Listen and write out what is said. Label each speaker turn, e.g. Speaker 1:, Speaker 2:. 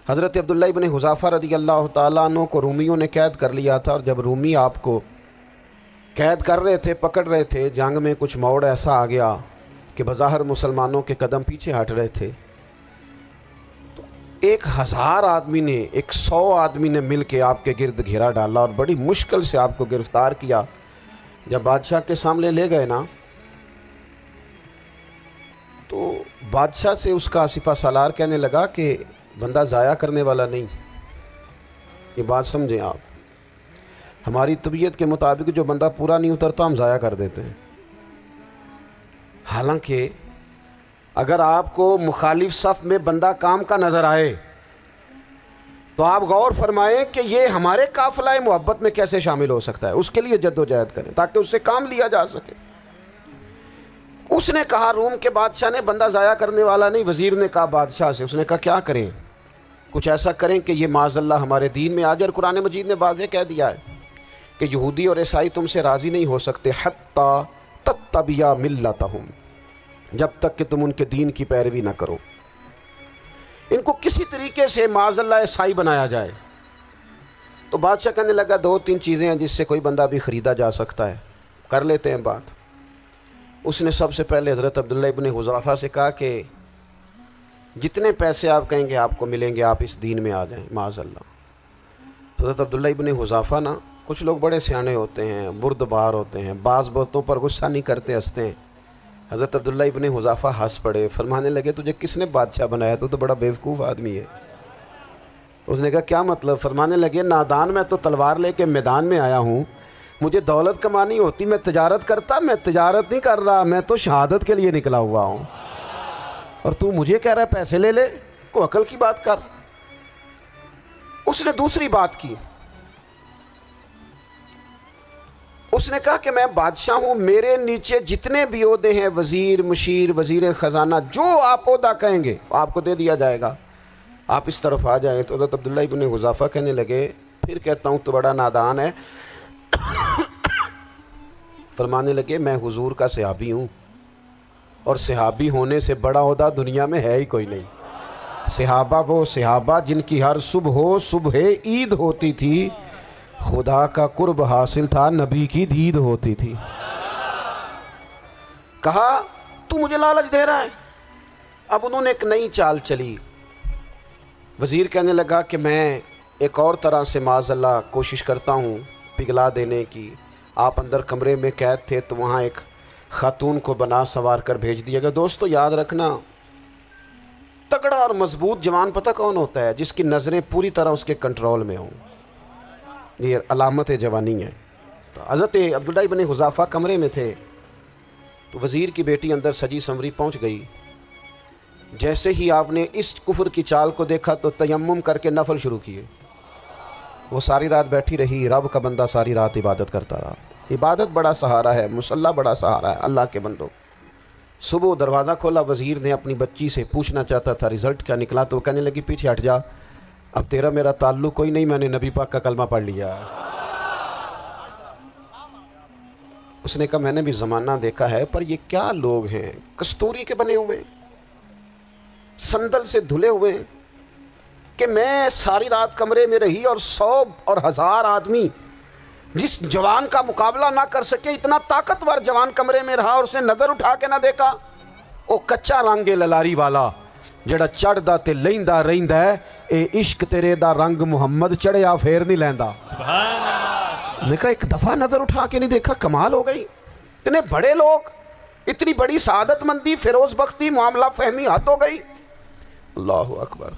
Speaker 1: حضرت عبداللہ ابن حذافہ رضی اللہ تعالیٰ عنہ کو رومیوں نے قید کر لیا تھا، اور جب رومی آپ کو قید کر رہے تھے، پکڑ رہے تھے، جنگ میں کچھ موڑ ایسا آ گیا کہ بظاہر مسلمانوں کے قدم پیچھے ہٹ رہے تھے، تو 1000 آدمی نے 100 آدمی نے مل کے آپ کے گرد گھیرا ڈالا اور بڑی مشکل سے آپ کو گرفتار کیا۔ جب بادشاہ کے سامنے لے گئے نا، تو بادشاہ سے اس کا سپہ سالار کہنے لگا کہ بندہ ضائع کرنے والا نہیں۔ یہ بات سمجھیں آپ، ہماری طبیعت کے مطابق جو بندہ پورا نہیں اترتا ہم ضائع کر دیتے ہیں، حالانکہ اگر آپ کو مخالف صف میں بندہ کام کا نظر آئے تو آپ غور فرمائیں کہ یہ ہمارے قافلہ محبت میں کیسے شامل ہو سکتا ہے، اس کے لیے جد و جہد کریں تاکہ اس سے کام لیا جا سکے۔ اس نے کہا، روم کے بادشاہ نے، بندہ ضائع کرنے والا نہیں۔ وزیر نے کہا بادشاہ سے، اس نے کہا کیا کریں؟ کچھ ایسا کریں کہ یہ معاذ اللہ ہمارے دین میں آ جائے۔ اور قرآن مجید نے واضح کہہ دیا ہے کہ یہودی اور عیسائی تم سے راضی نہیں ہو سکتے حتی تتبع ملتہم، جب تک کہ تم ان کے دین کی پیروی نہ کرو۔ ان کو کسی طریقے سے معاذ اللہ عیسائی بنایا جائے۔ تو بادشاہ کہنے لگا 2-3 چیزیں ہیں جس سے کوئی بندہ بھی خریدا جا سکتا ہے، کر لیتے ہیں بات۔ اس نے سب سے پہلے حضرت عبداللہ ابن حذافہ سے کہا کہ جتنے پیسے آپ کہیں گے آپ کو ملیں گے، آپ اس دین میں آ جائیں معاذ اللہ۔ تو حضرت عبداللہ ابن حذافہ نا، کچھ لوگ بڑے سیانے ہوتے ہیں، بردبار ہوتے ہیں، بعض باتوں پر غصہ نہیں کرتے، ہنستے ہیں۔ حضرت عبداللہ ابن حذافہ ہنس پڑے، فرمانے لگے تجھے کس نے بادشاہ بنایا؟ تو بڑا بیوقوف آدمی ہے۔ اس نے کہا کیا مطلب؟ فرمانے لگے نادان، میں تو تلوار لے کے میدان میں آیا ہوں، مجھے دولت کمانی ہوتی میں تجارت کرتا، میں تجارت نہیں کر رہا، میں تو شہادت کے لیے نکلا ہوا ہوں، اور تو مجھے کہہ رہا ہے پیسے لے لے، کو عقل کی بات کر۔ اس نے دوسری بات کی، اس نے کہا کہ میں بادشاہ ہوں، میرے نیچے جتنے بھی عہدے ہیں، وزیر، مشیر، وزیر خزانہ، جو آپ عہدہ کہیں گے آپ کو دے دیا جائے گا، آپ اس طرف آ جائیں۔ تو حضرت عبداللہ ابن حذافہ کہنے لگے پھر کہتا ہوں تو بڑا نادان ہے۔ فرمانے لگے میں حضور کا صحابی ہوں، اور صحابی ہونے سے بڑا عہدہ دنیا میں ہے ہی کوئی نہیں۔ صحابہ وہ صحابہ جن کی ہر صبح عید ہوتی تھی، خدا کا قرب حاصل تھا، نبی کی دید ہوتی تھی۔ کہا تو مجھے لالچ دے رہا ہے۔ اب انہوں نے ایک نئی چال چلی۔ وزیر کہنے لگا کہ میں ایک اور طرح سے معاذ اللہ کوشش کرتا ہوں پگھلا دینے کی۔ آپ اندر کمرے میں قید تھے تو وہاں ایک خاتون کو بنا سوار کر بھیج دیا گیا۔ دوستو یاد رکھنا، تگڑا اور مضبوط جوان پتہ کون ہوتا ہے؟ جس کی نظریں پوری طرح اس کے کنٹرول میں ہوں، یہ علامت جوانی ہے۔ تو حضرت عبداللہ ابن حذافہ کمرے میں تھے، تو وزیر کی بیٹی اندر سجی سنوری پہنچ گئی۔ جیسے ہی آپ نے اس کفر کی چال کو دیکھا تو تیمم کر کے نفل شروع کیے۔ وہ ساری رات بیٹھی رہی، رب کا بندہ ساری رات عبادت کرتا رہا۔ عبادت بڑا سہارا ہے، مصلی بڑا سہارا ہے اللہ کے بندوں۔ صبح دروازہ کھولا، وزیر نے اپنی بچی سے پوچھنا چاہتا تھا رزلٹ کیا نکلا، تو وہ کہنے لگی پیچھے ہٹ جا، اب تیرا میرا تعلق کوئی نہیں، میں نے نبی پاک کا کلمہ پڑھ لیا۔ اس نے کہا میں نے بھی زمانہ دیکھا ہے، پر یہ کیا لوگ ہیں، کستوری کے بنے ہوئے، سندل سے دھلے ہوئے، کہ میں ساری رات کمرے میں رہی اور 100 اور 1000 آدمی جس جوان کا مقابلہ نہ کر سکے، اتنا طاقتور جوان کمرے میں رہا اور اسے نظر اٹھا کے نہ دیکھا۔ او کچا رنگ للاری والا جڑا چڑھدا تے لیندا رہندا ہے، اے عشق تیرے دا رنگ محمد چڑھیا پھر نہیں لیندا۔ میں کہا ایک دفعہ نظر اٹھا کے نہیں دیکھا، کمال ہو گئی۔ اتنے بڑے لوگ، اتنی بڑی سعادت مندی، فیروز بختی، معاملہ فہمی، حد ہو گئی۔ اللہ اکبر۔